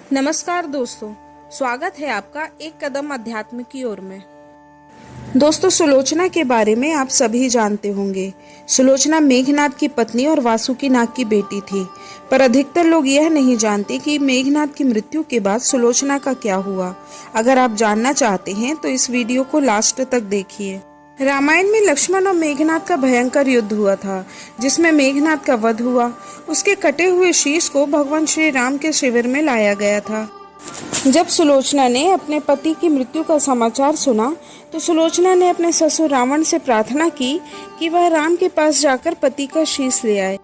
नमस्कार दोस्तों, स्वागत है आपका एक कदम अध्यात्म की ओर में। दोस्तों, सुलोचना के बारे में आप सभी जानते होंगे। सुलोचना मेघनाद की पत्नी और वासुकी नाग की बेटी थी, पर अधिकतर लोग यह नहीं जानते कि मेघनाद की मृत्यु के बाद सुलोचना का क्या हुआ। अगर आप जानना चाहते हैं तो इस वीडियो को लास्ट तक देखिए। रामायण में लक्ष्मण और मेघनाद का भयंकर युद्ध हुआ था, जिसमें मेघनाद का वध हुआ। उसके कटे हुए शीश को भगवान श्री राम के शिविर में लाया गया था। जब सुलोचना ने अपने पति की मृत्यु का समाचार सुना तो सुलोचना ने अपने ससुर रावण से प्रार्थना की कि वह राम के पास जाकर पति का शीश ले आए,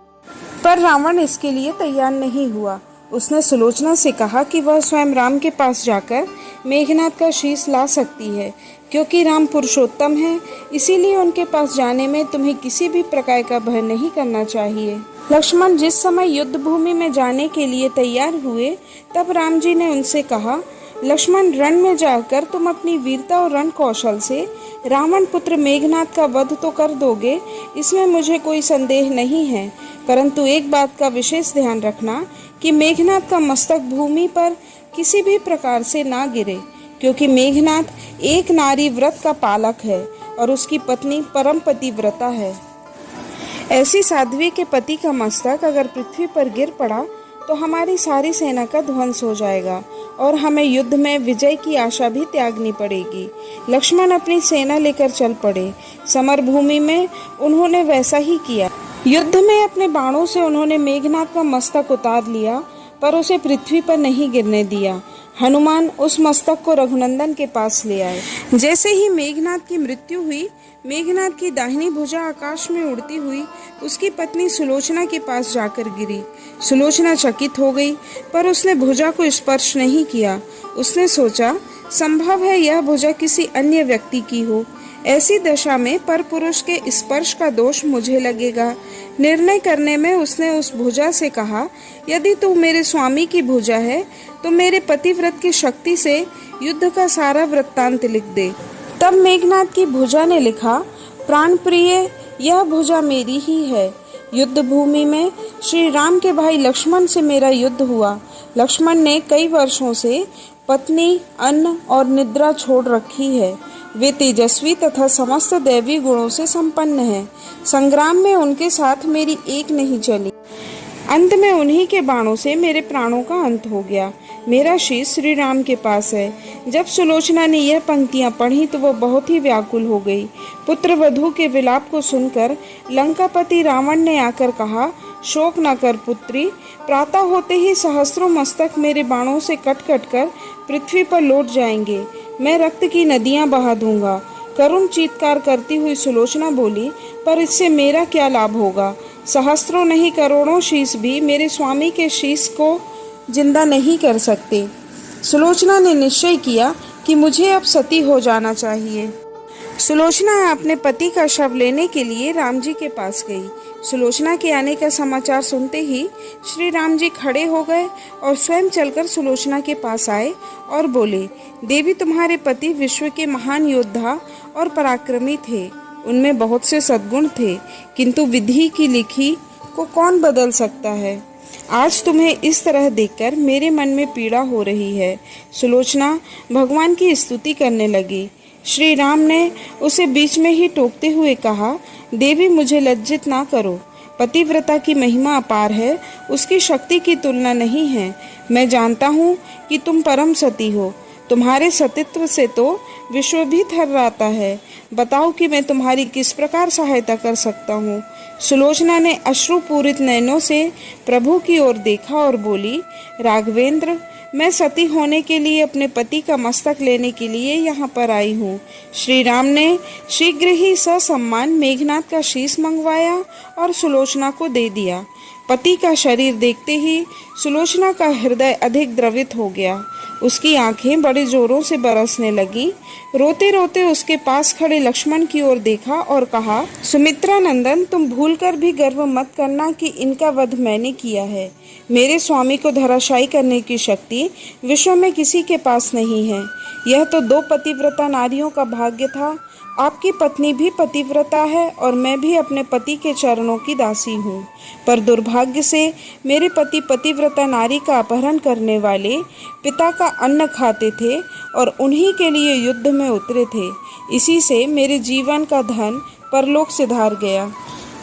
पर रावण इसके लिए तैयार नहीं हुआ। उसने सुलोचना से कहा कि वह स्वयं राम के पास जाकर मेघनाद का शीश ला सकती है, क्योंकि राम पुरुषोत्तम है, इसीलिए उनके पास जाने में तुम्हें किसी भी प्रकार का भय नहीं करना चाहिए। लक्ष्मण जिस समय युद्ध भूमि में जाने के लिए तैयार हुए, तब राम जी ने उनसे कहा, लक्ष्मण, रण में जाकर तुम अपनी वीरता और रण कौशल से रावण पुत्र मेघनाद का वध तो कर दोगे, इसमें मुझे कोई संदेह नहीं है, परंतु एक बात का विशेष ध्यान रखना कि मेघनाद का मस्तक भूमि पर किसी भी प्रकार से ना गिरे, क्योंकि मेघनाद एक नारी व्रत का पालक है और उसकी पत्नी परम पतिव्रता है। ऐसी साध्वी के पति का मस्तक अगर पृथ्वी पर गिर पड़ा तो हमारी सारी सेना का ध्वंस हो जाएगा और हमें युद्ध में विजय की आशा भी त्यागनी पड़ेगी। लक्ष्मण अपनी सेना लेकर चल पड़े। समर भूमि में उन्होंने वैसा ही किया। युद्ध में अपने बाणों से उन्होंने मेघनाद का मस्तक उतार लिया, पर उसे पृथ्वी पर नहीं गिरने दिया। हनुमान उस मस्तक को रघुनंदन के पास ले आए। जैसे ही मेघनाद की मृत्यु हुई, मेघनाद की दाहिनी भुजा आकाश में उड़ती हुई उसकी पत्नी सुलोचना के पास जाकर गिरी। सुलोचना चकित हो गई, पर उसने भुजा को स्पर्श नहीं किया। उसने सोचा, संभव है यह भुजा किसी अन्य व्यक्ति की हो। ऐसी दशा में परपुरुष के स्पर्श का दोष मुझे लगेगा। निर्णय करने में उसने उस भुजा से कहा, यदि तू मेरे स्वामी की भुजा है तो मेरे पतिव्रत की शक्ति से युद्ध का सारा वृत्तांत लिख दे। तब मेघनाद की भुजा ने लिखा, प्राण प्रिय, यह भुजा मेरी ही है। युद्ध भूमि में श्री राम के भाई लक्ष्मण से मेरा युद्ध हुआ। लक्ष्मण ने कई वर्षों से पत्नी, अन्न और निद्रा छोड़ रखी है। वे तेजस्वी तथा समस्त दैवी गुणों से संपन्न हैं। संग्राम में उनके साथ मेरी एक नहीं चली। अंत में उन्हीं के बाणों से मेरे प्राणों का अंत हो गया। मेरा शीश श्री राम के पास है। जब सुलोचना ने यह पंक्तियां पढ़ी तो वह बहुत ही व्याकुल हो गई। पुत्र वधू के विलाप को सुनकर लंकापति रावण ने आकर कहा, शोक न कर पुत्री, प्रातः होते ही सहस्रों मस्तक मेरे बाणों से कट कट कर पृथ्वी पर लौट जाएंगे। मैं रक्त की नदियां बहा दूंगा। करुण चीत्कार करती हुई सुलोचना बोली, पर इससे मेरा क्या लाभ होगा? सहस्त्रों नहीं करोड़ों शीश भी मेरे स्वामी के शीश को जिंदा नहीं कर सकते। सुलोचना ने निश्चय किया कि मुझे अब सती हो जाना चाहिए। सुलोचना अपने पति का शव लेने के लिए राम जी के पास गई। सुलोचना के आने का समाचार सुनते ही श्री राम जी खड़े हो गए और स्वयं चलकर सुलोचना के पास आए और बोले, देवी, तुम्हारे पति विश्व के महान योद्धा और पराक्रमी थे। उनमें बहुत से सद्गुण थे, किंतु विधि की लिखी को कौन बदल सकता है। आज तुम्हें इस तरह देखकर मेरे मन में पीड़ा हो रही है। सुलोचना भगवान की स्तुति करने लगी। श्री राम ने उसे बीच में ही टोकते हुए कहा, देवी, मुझे लज्जित ना करो। पतिव्रता की महिमा अपार है, उसकी शक्ति की तुलना नहीं है। मैं जानता हूँ कि तुम परम सती हो। तुम्हारे सतीत्व से तो विश्व भी थर्राता है। बताओ कि मैं तुम्हारी किस प्रकार सहायता कर सकता हूँ। सुलोचना ने अश्रुपूरित नयनों से प्रभु की ओर देखा और बोली, राघवेंद्र, मैं सती होने के लिए अपने पति का मस्तक लेने के लिए यहाँ पर आई हूँ। श्री राम ने शीघ्र ही ससम्मान मेघनाद का शीश मंगवाया और सुलोचना को दे दिया। पति का शरीर देखते ही सुलोचना का हृदय अधिक द्रवित हो गया। उसकी आंखें बड़े जोरों से बरसने लगी। रोते रोते उसके पास खड़े लक्ष्मण की ओर देखा और कहा, सुमित्रा नंदन, तुम भूलकर भी गर्व मत करना कि इनका वध मैंने किया है। मेरे स्वामी को धराशायी करने की शक्ति विश्व में किसी के पास नहीं है। यह तो 2 पतिव्रता नारियों का भाग्य था। आपकी पत्नी भी पतिव्रता है और मैं भी अपने पति के चरणों की दासी हूँ, पर दुर्भाग्य से मेरे पति पतिव्रता नारी का अपहरण करने वाले पिता का अन्न खाते थे और उन्हीं के लिए युद्ध में उतरे थे। इसी से मेरे जीवन का धन परलोक से धार गया।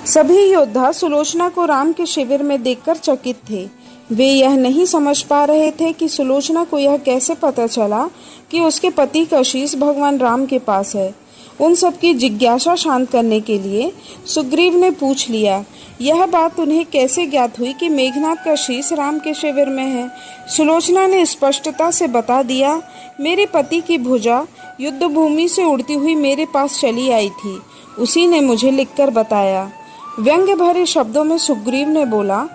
सभी योद्धा सुलोचना को राम के शिविर में देखकर चकित थे। वे यह नहीं समझ पा रहे थे कि सुलोचना को यह कैसे पता चला कि उसके पति का शीश भगवान राम के पास है। उन सब की जिज्ञासा शांत करने के लिए सुग्रीव ने पूछ लिया, यह बात उन्हें कैसे ज्ञात हुई कि मेघनाद का शीश राम के शिविर में है। सुलोचना ने स्पष्टता से बता दिया, मेरे पति की भुजा युद्ध भूमि से उड़ती हुई मेरे पास चली आई थी, उसी ने मुझे लिखकर बताया। व्यंग्य भरे शब्दों में सुग्रीव ने बोला,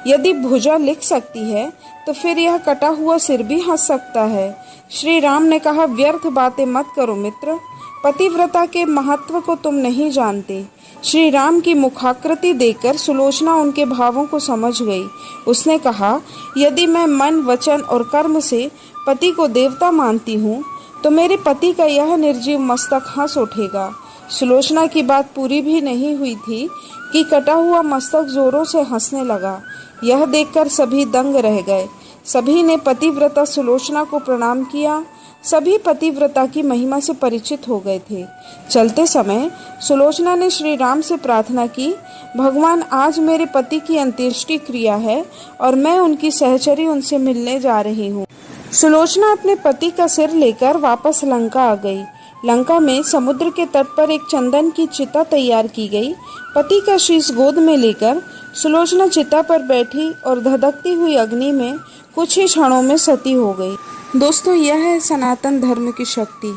यदि भुजा लिख सकती है तो फिर यह कटा हुआ सिर भी हंस सकता है। श्री राम ने कहा, व्यर्थ बातें मत करो मित्र, पतिव्रता के महत्व को तुम नहीं जानते। श्री राम की मुखाकृति देखकर सुलोचना उनके भावों को समझ गई। उसने कहा, यदि मैं मन, वचन और कर्म से पति को देवता मानती हूँ तो मेरे पति का यह निर्जीव मस्तक हंस उठेगा। सुलोचना की बात पूरी भी नहीं हुई थी कि कटा हुआ मस्तक जोरों से हंसने लगा। यह देखकर सभी दंग रह गए। सभी ने पतिव्रता सुलोचना को प्रणाम किया। सभी पतिव्रता की महिमा से परिचित हो गए थे। चलते समय सुलोचना ने श्री राम से प्रार्थना की, भगवान, आज मेरे पति की अंत्येष्टि क्रिया है और मैं उनकी सहचरी उनसे मिलने जा रही हूँ। सुलोचना अपने पति का सिर लेकर वापस लंका आ गई। लंका में समुद्र के तट पर एक चंदन की चिता तैयार की गई। पति का शीश गोद में लेकर सुलोचना चिता पर बैठी और धधकती हुई अग्नि में कुछ ही क्षणों में सती हो गई। दोस्तों, यह है सनातन धर्म की शक्ति,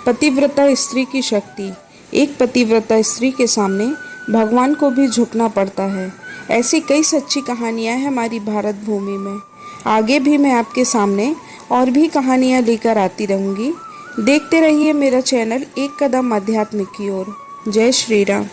पतिव्रता स्त्री की शक्ति। एक पतिव्रता स्त्री के सामने भगवान को भी झुकना पड़ता है। ऐसी कई सच्ची कहानियां हैं हमारी भारत भूमि में। आगे भी मैं आपके सामने और भी कहानियां लेकर आती रहूंगी। देखते रहिए मेरा चैनल एक कदम अध्यात्म की ओर। जय श्री राम।